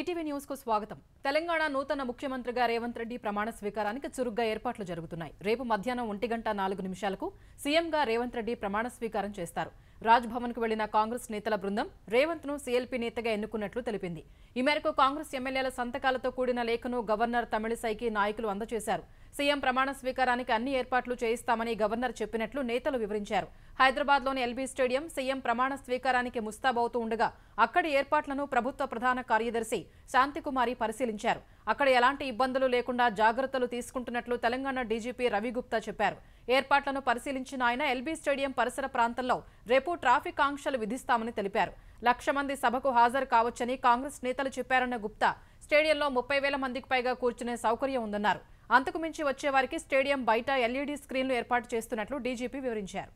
ETV news కు స్వాగతం. తెలంగాణ నూతన ముఖ్యమంత్రిగా రేవంత్ రెడ్డి ప్రమాణ స్వీకారానికి చురుగ్గా ఏర్పాట్లు జరుగుతున్నాయి. రేపు మధ్యాహ్నం 1:04 సీఎంగా రేవంత్ రెడ్డి ప్రమాణ స్వీకారం చేస్తారు. రాజ్ భవన్ కు వెళ్లిన కాంగ్రెస్ నేతల బృందం రేవంత్ ను సీఎల్పీ నేతగా ఎన్నుకున్నట్లు తెలిపింది. ఈ మేరకు కాంగ్రెస్ ఎమ్మెల్యేల సంతకాలతో కూడిన లేఖను గవర్నర్ తమిళిసైకి నాయకులు అందజేశారు. సీఎం ప్రమాణ స్వీకారానికి అన్ని ఏర్పాట్లు చేయిస్తామని గవర్నర్ చెప్పినట్లు నేతలు వివరించారు. హైదరాబాద్ లోని ఎల్బీ స్టేడియం సీఎం ప్రమాణ స్వీకారానికి ముస్తాబవుతూ ఉండగా అక్కడి ఏర్పాట్లను ప్రభుత్వ ప్రధాన కార్యదర్శి శాంతికుమారి పరిశీలించారు. అక్కడ ఎలాంటి ఇబ్బందులు లేకుండా జాగ్రత్తలు తీసుకుంటున్నట్లు తెలంగాణ డీజీపీ రవిగుప్తా చెప్పారు. ఏర్పాట్లను పరిశీలించిన ఆయన ఎల్బీ స్టేడియం పరిసర ప్రాంతంలో రేపు ట్రాఫిక్ ఆంక్షలు విధిస్తామని తెలిపారు. 1,00,000 మంది సభకు హాజరు కావచ్చని కాంగ్రెస్ నేతలు చెప్పారన్న గుప్తా స్టేడియంలో 30,000 మందికి పైగా కూర్చునే సౌకర్యం ఉందన్నారు. అంతకు మించి వచ్చేవారికి స్టేడియం బయట ఎల్ఈడీ స్క్రీన్లు ఏర్పాటు చేస్తున్నట్లు డీజీపీ వివరించారు.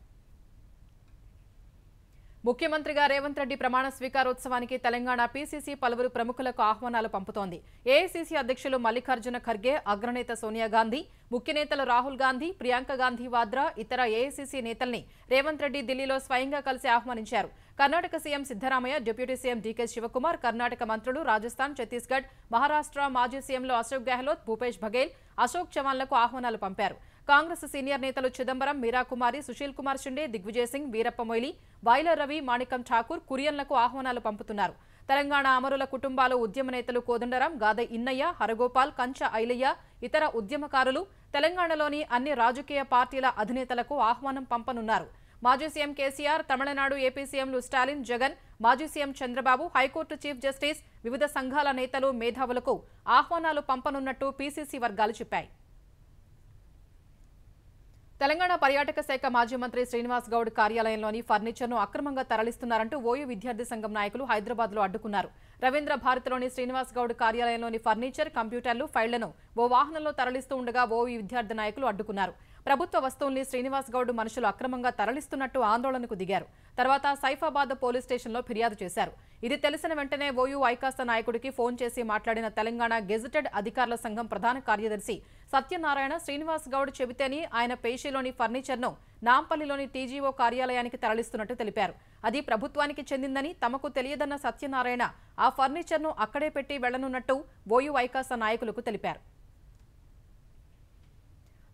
ముఖ్యమంత్రిగా రేవంత్ రెడ్డి ప్రమాణ స్వీకారోత్సవానికి తెలంగాణ పీసీసీ పలువురు ప్రముఖులకు ఆహ్వానాలు పంపుతోంది. ఏఐసీసీ అధ్యక్షులు మల్లికార్జున ఖర్గే, అగ్రనేత సోనియా గాంధీ, ముఖ్య నేతలు రాహుల్ గాంధీ, ప్రియాంక గాంధీ వాద్రా, ఇతర ఏఐసీసీ నేతల్ని రేవంత్ రెడ్డి ఢిల్లీలో స్వయంగా కలిసి ఆహ్వానించారు. Karnataka CM Siddaramaiah, deputy CM DK Shivakumar, Karnataka మంత్రులు, రాజస్థాన్, ఛత్తీస్గఢ్, మహారాష్ట్ర మాజీ సీఎంలు అశోక్ గెహ్లోట్, భూపేష్ బఘేల్, అశోక్ చవాన్లకు ఆహ్వానాలు పంపారు. కాంగ్రెస్ సీనియర్ నేతలు చిదంబరం, మీరాకుమారి, సుశీల్ కుమార్ షిండే, దిగ్విజయ్ సింగ్, వీరప్ప మొయిలీ, బాయిలర్ రవి, మాణికం ఠాకూర్, కురియన్లకు ఆహ్వానాలు పంపుతున్నారు. తెలంగాణ అమరుల కుటుంబాలు, ఉద్యమ నేతలు కోదండరాం, గాద ఇన్నయ్య, హరగోపాల్, కంచ ఐలయ్య, ఇతర ఉద్యమకారులు, తెలంగాణలోని అన్ని రాజకీయ పార్టీల అధినేతలకు ఆహ్వానం పంపనున్నారు. మాజీ సీఎం కేసీఆర్, తమిళనాడు ఏపీ సీఎంలు స్టాలిన్, జగన్, మాజీ CM Chandrababu, high court chief justice, వివిధ సంఘాల నేతలు, మేధావులకు ఆహ్వానాలు పంపనున్నట్టు పీసీసీ వర్గాలు చెప్పాయి. తెలంగాణ పర్యాటక శాఖ మాజీ మంత్రి శ్రీనివాస్ గౌడ్ కార్యాలయంలోని ఫర్నిచర్ను అక్రమంగా తరలిస్తున్నారంటూ ఓయూ విద్యార్థి సంఘం నాయకులు హైదరాబాద్లో అడ్డుకున్నారు. రవీంద్ర భారతిలోని శ్రీనివాస్ గౌడ్ కార్యాలయంలోని ఫర్నిచర్, కంప్యూటర్లు, ఫైళ్లను ఓ వాహనంలో తరలిస్తూ ఉండగా ఓయూ విద్యార్థి నాయకులు అడ్డుకున్నారు. ప్రభుత్వ వస్తువుల్ని శ్రీనివాస్ గౌడ్ మనుషులు అక్రమంగా తరలిస్తున్నట్టు ఆందోళనకు దిగారు. తర్వాత సైఫాబాద్ పోలీస్ స్టేషన్లో ఫిర్యాదు చేశారు. ఇది తెలిసిన వెంటనే ఓయూ ఐకాస నాయకుడికి ఫోన్ చేసి మాట్లాడిన తెలంగాణ గెజిటెడ్ అధికారుల సంఘం ప్రధాన కార్యదర్శి సత్యనారాయణ, శ్రీనివాస్ గౌడ్ చెబితేని ఆయన పేషీలోని ఫర్నిచర్ను నాంపల్లిలోని టీజీఓ కార్యాలయానికి తరలిస్తున్నట్టు తెలిపారు. అది ప్రభుత్వానికి చెందిందని తమకు తెలియదన్న సత్యనారాయణ ఆ ఫర్నిచర్ను అక్కడే పెట్టి వెళ్లనున్నట్టు ఓయూ ఐకాస నాయకులకు తెలిపారు.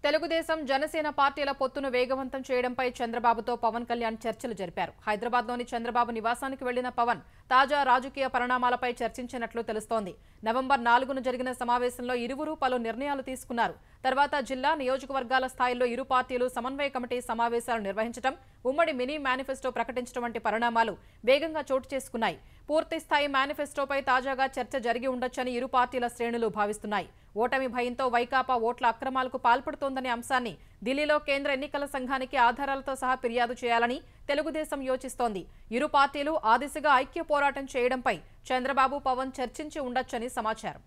తెలుగుదేశం, జనసేన పార్టీల పొత్తును వేగవంతం చేయడంపై చంద్రబాబుతో పవన్ కళ్యాణ్ చర్చలు జరిపారు. హైదరాబాద్లోని చంద్రబాబు నివాసానికి వెళ్లిన పవన్ తాజా రాజకీయ పరిణామాలపై చర్చించినట్లు తెలుస్తోంది. నవంబర్ 4న జరిగిన సమావేశంలో ఇరువురు పలు నిర్ణయాలు తీసుకున్నారు. తర్వాత జిల్లా, నియోజకవర్గాల స్థాయిలో ఇరు పార్టీలు సమన్వయ కమిటీ సమావేశాలు నిర్వహించడం, ఉమ్మడి మినీ మేనిఫెస్టో ప్రకటించడం వంటి పరిణామాలు వేగంగా చోటు చేసుకున్నాయి. పూర్తిస్థాయి మేనిఫెస్టోపై తాజాగా చర్చ జరిగి ఉండొచ్చని ఇరు పార్టీల శ్రేణులు భావిస్తున్నాయి. ఓటమి భయంతో వైకాపా ఓట్ల అక్రమాలకు పాల్పడుతోందనే అంశాన్ని ఢిల్లీలో కేంద్ర ఎన్నికల సంఘానికి ఆధారాలతో సహా ఫిర్యాదు చేయాలని తెలుగుదేశం యోచిస్తోంది. ఇరు పార్టీలు ఆ దిశగా ఐక్య పోరాటం చేయడంపై చంద్రబాబు, పవన్ చర్చించి ఉండొచ్చని సమాచారం.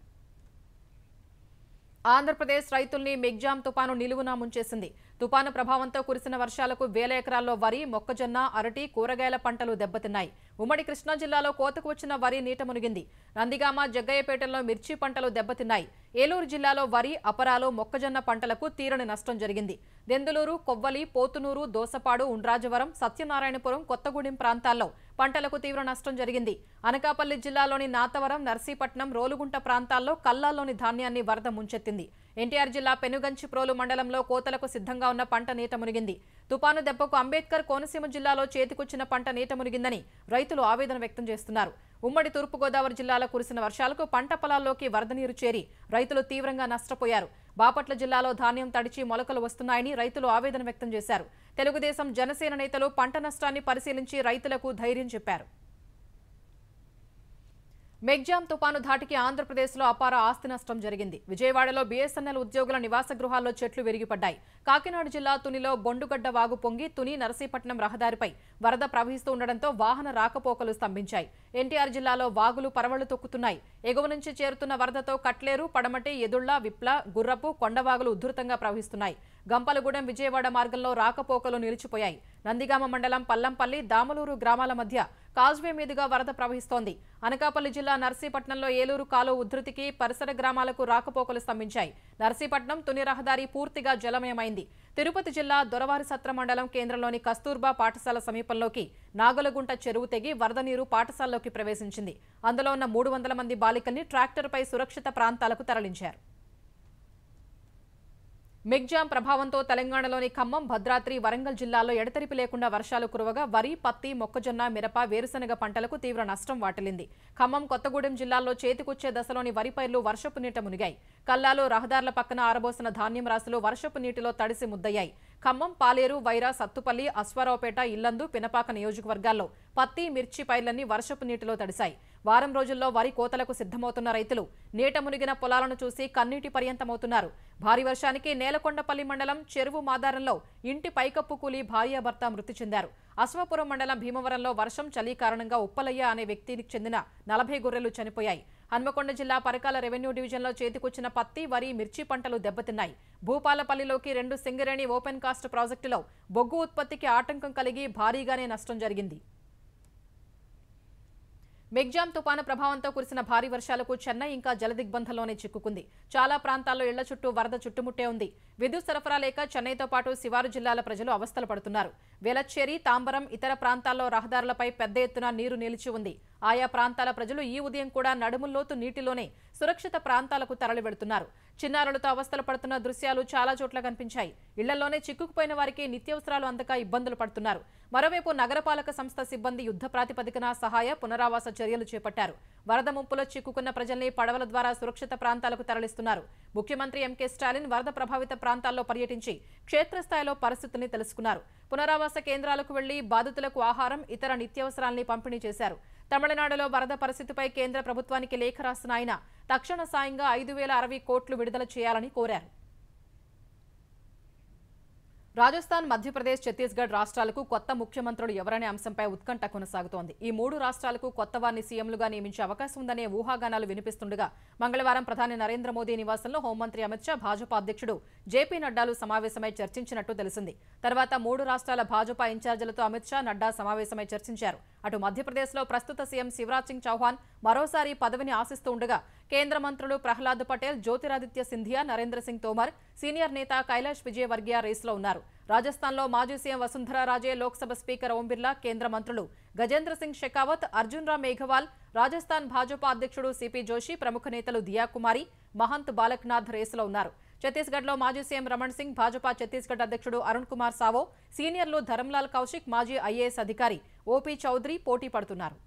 ఆంధ్రప్రదేశ్ రైతుల్ని మిగ్జామ్ తుపాను నిలువునా ముంచేసింది. తుపాను ప్రభావంతో కురిసిన వర్షాలకు వేల ఎకరాల్లో వరి, మొక్కజొన్న, అరటి, కూరగాయల పంటలు దెబ్బతిన్నాయి. ఉమ్మడి కృష్ణా జిల్లాలో కోతకు వచ్చిన వరి నీట మునిగింది. నందిగామ, జగ్గయ్యపేటలో మిర్చి పంటలు దెబ్బతిన్నాయి. ఏలూరు జిల్లాలో వరి, అపరాలు, మొక్కజొన్న పంటలకు తీరని నష్టం జరిగింది. దెందులూరు, కొవ్వలి, పోతునూరు, దోసపాడు, ఉండ్రాజవరం, సత్యనారాయణపురం, కొత్తగూడెం ప్రాంతాల్లో పంటలకు తీవ్ర నష్టం జరిగింది. అనకాపల్లి జిల్లాలోని నాతవరం, నర్సీపట్నం, రోలుగుంట ప్రాంతాల్లో కల్లాల్లోని ధాన్యాన్ని వరద ముంచెత్తింది. ఎన్టీఆర్ జిల్లా పెనుగంచిప్రోలు మండలంలో కోతలకు సిద్ధంగా ఉన్న పంట నీట మునిగింది. తుపాను దెబ్బకు అంబేద్కర్ కోనసీమ జిల్లాలో చేతికొచ్చిన పంట నీట మునిగిందని రైతులు ఆవేదన వ్యక్తం చేస్తున్నారు. ఉమ్మడి తూర్పుగోదావరి జిల్లాలో కురిసిన వర్షాలకు పంట పొలాల్లోకి వరద నీరు చేరి రైతులు తీవ్రంగా నష్టపోయారు. బాపట్ల జిల్లాలో ధాన్యం తడిచి మొలకలు వస్తున్నాయని రైతులు ఆవేదన వ్యక్తం చేశారు. తెలుగుదేశం, జనసేన నేతలు పంట నష్టాన్ని పరిశీలించి రైతులకు ధైర్యం చెప్పారు. మెగ్జామ్ తుపాను ధాటికి ఆంధ్రప్రదేశ్లో అపార ఆస్తి నష్టం జరిగింది. విజయవాడలో బీఎస్ఎన్ఎల్ ఉద్యోగుల నివాస గృహాల్లో చెట్లు విరిగిపడ్డాయి. కాకినాడ జిల్లా తునిలో బొండుగడ్డ వాగు పొంగి తుని నరసీపట్నం రహదారిపై వరద ప్రవహిస్తూ ఉండడంతో వాహన రాకపోకలు స్తంభించాయి. ఎన్టీఆర్ జిల్లాలో వాగులు పరవళ్లు తొక్కుతున్నాయి. ఎగువ నుంచి చేరుతున్న వరదతో కట్లేరు, పడమటి, ఎదుళ్ల, విప్ల, గుర్రపు, కొండవాగులు ఉధృతంగా ప్రవహిస్తున్నాయి. గంపలగూడెం, విజయవాడ మార్గంలో రాకపోకలు నిలిచిపోయాయి. నందిగామ మండలం పల్లంపల్లి దామలూరు గ్రామాల మధ్య కాజ్వే మీదుగా వరద ప్రవహిస్తోంది. అనకాపల్లి జిల్లా నర్సీపట్నంలో ఏలూరు కాలువ ఉధృతికి పరిసర గ్రామాలకు రాకపోకలు స్తంభించాయి. నర్సీపట్నం తుని రహదారి పూర్తిగా జలమయమైంది. తిరుపతి జిల్లా దొరవారిసత్ర మండలం కేంద్రంలోని కస్తూర్బా పాఠశాల సమీపంలోకి నాగలగుంట చెరువు తెగి వరద నీరు పాఠశాలలోకి ప్రవేశించింది. అందులో ఉన్న 300 మంది బాలికల్ని ట్రాక్టర్పై సురక్షిత ప్రాంతాలకు తరలించారు. మిగ్జాం ప్రభావంతో తెలంగాణలోని ఖమ్మం, భద్రాద్రి, వరంగల్ జిల్లాల్లో ఎడతెరిపి లేకుండా వర్షాలు కురవగా వరి, పత్తి, మొక్కజొన్న, మిరప, వేరుశనగ పంటలకు తీవ్ర నష్టం వాటిల్లింది. ఖమ్మం, కొత్తగూడెం జిల్లాల్లో చేతికొచ్చే దశలోని వరి పైర్లు వర్షపు నీట మునిగాయి. కల్లాలు, రహదారుల పక్కన ఆరబోసిన ధాన్యం రాశులు వర్షపు నీటిలో తడిసి ముద్దయ్యాయి. ఖమ్మం, పాలేరు, వైరా, సత్తుపల్లి, అశ్వారావుపేట, ఇల్లందు, పినపాక నియోజకవర్గాల్లో పత్తి, మిర్చి పైర్లన్నీ వర్షపు నీటిలో తడిశాయి. వారం రోజుల్లో వరి కోతలకు సిద్ధమవుతున్న రైతులు నీట మునిగిన పొలాలను చూసి కన్నీటి పర్యంతమవుతున్నారు. భారీ వర్షానికి నేలకొండపల్లి మండలం చెరువు మాదారంలో ఇంటి పైకప్పు కూలి భార్యాభర్త మృతి చెందారు. అశ్వాపురం మండలం భీమవరంలో వర్షం, చలి కారణంగా ఉప్పలయ్య అనే వ్యక్తికి చెందిన 40 గొర్రెలు చనిపోయాయి. హన్మకొండ జిల్లా పరకాల రెవెన్యూ డివిజన్లో చేతికొచ్చిన పత్తి, వరి, మిర్చి పంటలు దెబ్బతిన్నాయి. భూపాలపల్లిలోకి 2 సింగరేణి ఓపెన్ కాస్ట్ ప్రాజెక్టులో బొగ్గు ఉత్పత్తికి ఆటంకం కలిగి భారీగానే నష్టం జరిగింది. మిగ్జాం తుపాను ప్రభావంతో కురిసిన భారీ వర్షాలకు చెన్నై ఇంకా జలదిగ్బంధంలోనే చిక్కుకుంది. చాలా ప్రాంతాల్లో ఇళ్ల చుట్టూ వరద చుట్టుముట్టే ఉంది. విద్యుత్ సరఫరా లేక చెన్నైతో పాటు శివారు జిల్లాల ప్రజలు అవస్థలు పడుతున్నారు. వేలచ్చేరి, తాంబరం, ఇతర ప్రాంతాల్లో రహదారులపై పెద్ద ఎత్తున నీరు నిలిచి ఉంది. ఆయా ప్రాంతాల ప్రజలు ఈ ఉదయం కూడా నడుముల్లోతు నీటిలోనే సురక్షిత ప్రాంతాలకు తరలి వెడుతున్నారు. చిన్నారులతో అవస్థలు పడుతున్న దృశ్యాలు చాలా చోట్ల కనిపించాయి. ఇళ్లలోనే చిక్కుకుపోయిన వారికి నిత్యావసరాలు అందక ఇబ్బందులు పడుతున్నారు. మరోవైపు నగరపాలక సంస్థ సిబ్బంది యుద్ధ ప్రాతిపదికన సహాయ, పునరావాస చర్యలు చేపట్టారు. వరద ముప్పులో చిక్కుకున్న ప్రజల్ని పడవల ద్వారా సురక్షిత ప్రాంతాలకు తరలిస్తున్నారు. ముఖ్యమంత్రి ఎంకే స్టాలిన్ వరద ప్రభావిత ప్రాంతాల్లో పర్యటించి క్షేత్రస్థాయిలో పరిస్థితిని తెలుసుకున్నారు. పునరావాస కేంద్రాలకు వెళ్లి బాధితులకు ఆహారం, ఇతర నిత్యావసరాల్ని పంపిణీ చేశారు. తమిళనాడులో వరద పరిస్థితిపై కేంద్ర ప్రభుత్వానికి లేఖ రాసిన ఆయన తక్షణ సాయంగా 5,060 కోట్లు విడుదల చేయాలని కోరారు. రాజస్థాన్, మధ్యప్రదేశ్, ఛత్తీస్గఢ్ రాష్ట్రాలకు కొత్త ముఖ్యమంత్రులు ఎవరనే అంశంపై ఉత్కంఠ కొనసాగుతోంది. ఈ 3 రాష్ట్రాలకు కొత్త వారిని సీఎంలుగా నియమించే అవకాశం ఉందనే ఊహాగానాలు వినిపిస్తుండగా మంగళవారం ప్రధాని నరేంద్ర మోదీ నివాసంలో హోంమంత్రి అమిత్ షా, భాజపా అధ్యక్షుడు జేపీ నడ్డాలు సమావేశమై చర్చించినట్టు తెలిసింది. తర్వాత 3 రాష్ట్రాల భాజపా ఇన్ఛార్జీలతో అమిత్ షా, నడ్డా సమావేశమై చర్చించారు. అటు మధ్యప్రదేశ్లో ప్రస్తుత సీఎం శివరాజ్ సింగ్ చౌహాన్ మరోసారి పదవిని ఆశిస్తూ ఉండగా కేంద్ర మంత్రులు ప్రహ్లాద్ పటేల్, జ్యోతిరాదిత్య సింధియా, నరేంద్ర సింగ్ తోమర్, సీనియర్ నేత కైలాష్ విజయవర్గియా రేసులో ఉన్నారు. రాజస్థాన్లో మాజీ సీఎం వసుంధరా రాజే, లోక్సభ స్పీకర్ ఓం బిర్లా, కేంద్ర మంత్రులు గజేంద్ర సింగ్ షెకావత్, అర్జున్ రామ్ మేఘవాల్, రాజస్థాన్ భాజపా అధ్యక్షుడు సిపి జోషి, ప్రముఖ నేతలు దియా కుమారి, మహంత్ బాలక్నాథ్ రేసులో ఉన్నారు. ఛత్తీస్గఢ్లో మాజీ సీఎం రమణ్ సింగ్, భాజపా ఛత్తీస్గఢ్ అధ్యక్షుడు అరుణ్ కుమార్ సావో, సీనియర్లు ధరంలాల్ కౌశిక్, మాజీ ఐఏఎస్ అధికారి ఓపీ చౌదరి పోటీ పడుతున్నారు.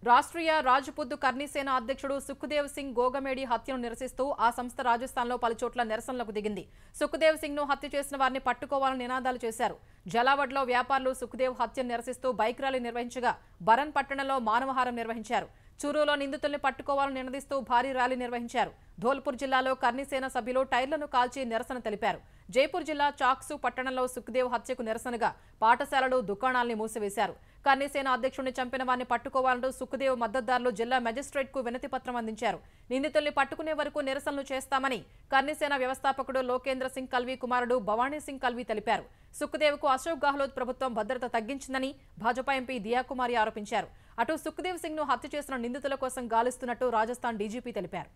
రాష్ట్రీయ రాజ్పుత్ కర్ణిసేన అధ్యక్షుడు సుఖ్దేవ్ సింగ్ గోగమేడి హత్యను నిరసిస్తూ ఆ సంస్థ రాజస్థాన్లో పలుచోట్ల నిరసనలకు దిగింది. సుఖ్దేవ్ సింగ్ ను హత్య చేసిన వారిని పట్టుకోవాలని నినాదాలు చేశారు. జలావడ్లో వ్యాపారులు సుఖ్దేవ్ హత్యను నిరసిస్తూ బైక్ ర్యాలీ నిర్వహించగా బరన్ పట్టణంలో మానవహారం నిర్వహించారు. చూరులో నిందితుల్ని పట్టుకోవాలని నినదిస్తూ భారీ ర్యాలీ నిర్వహించారు. ధోల్పూర్ జిల్లాలో కర్ణిసేన సభ్యులు టైర్లను కాల్చి నిరసన తెలిపారు. జైపూర్ జిల్లా చాక్సు పట్టణంలో సుఖ్దేవ్ హత్యకు నిరసనగా పాఠశాలలు, దుకాణాల్ని మూసివేశారు. కర్ణిసేన అధ్యక్షుడిని చంపిన వారిని పట్టుకోవాలంటూ సుఖ్దేవ్ మద్దతుదారులు జిల్లా మెజిస్ట్రేట్ కు వినతి పత్రం అందించారు. నిందితుల్ని పట్టుకునే వరకు నిరసనలు చేస్తామని కర్ణిసేన వ్యవస్థాపకుడు లోకేంద్ర సింగ్ కల్వీ కుమారుడు భవానీ సింగ్ కల్వీ తెలిపారు. సుఖ్దేవ్ కు అశోక్ గెహ్లోట్ ప్రభుత్వం భద్రత తగ్గించిందని భాజపా ఎంపీ దియా కుమారి ఆరోపించారు. అటు సుఖ్దేవ్ సింగ్ ను హత్య చేసిన నిందితుల కోసం గాలిస్తున్నట్టు రాజస్థాన్ డీజీపీ తెలిపారు.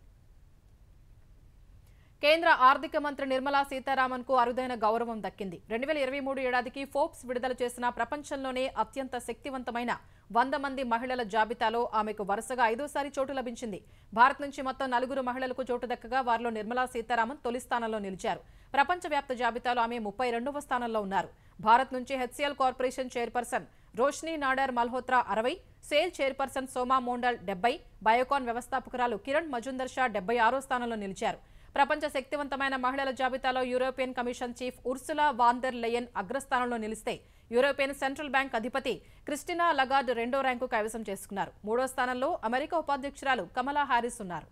కేంద్ర ఆర్థిక మంత్రి నిర్మలా సీతారామన్ కు అరుదైన గౌరవం దక్కింది. 2023 ఏడాదికి ఫోర్బ్స్ విడుదల చేసిన ప్రపంచంలోనే అత్యంత శక్తివంతమైన 100 మంది మహిళల జాబితాలో ఆమెకు వరుసగా 5వ చోటు లభించింది. భారత్ నుంచి మొత్తం 4 మహిళలకు చోటు దక్కగా వారిలో నిర్మలా సీతారామన్ తొలి స్థానంలో నిలిచారు. ప్రపంచవ్యాప్త జాబితాలో ఆమె 32వ స్థానంలో ఉన్నారు. భారత్ నుంచి హెచ్సిఎల్ కార్పొరేషన్ చైర్పర్సన్ రోష్ని నాడర్ మల్హోత్రా 60, సేల్ చైర్పర్సన్ సోమా మోండల్ 70, బయోకాన్ వ్యవస్థాపకురాలు కిరణ్ మజుందర్ షా 76వ స్థానంలో నిలిచారు. ప్రపంచ శక్తివంతమైన మహిళల జాబితాలో European Commission chief Ursula von der Leyen అగ్రస్థానంలో నిలిస్తే యూరోపియన్ సెంట్రల్ బ్యాంక్ అధిపతి క్రిస్టినా లగార్డ్ 2వ ర్యాంకు కైవసం చేసుకున్నారు. 3వ స్థానంలో అమెరికా ఉపాధ్యక్షురాలు కమలా హారిస్ ఉన్నారు.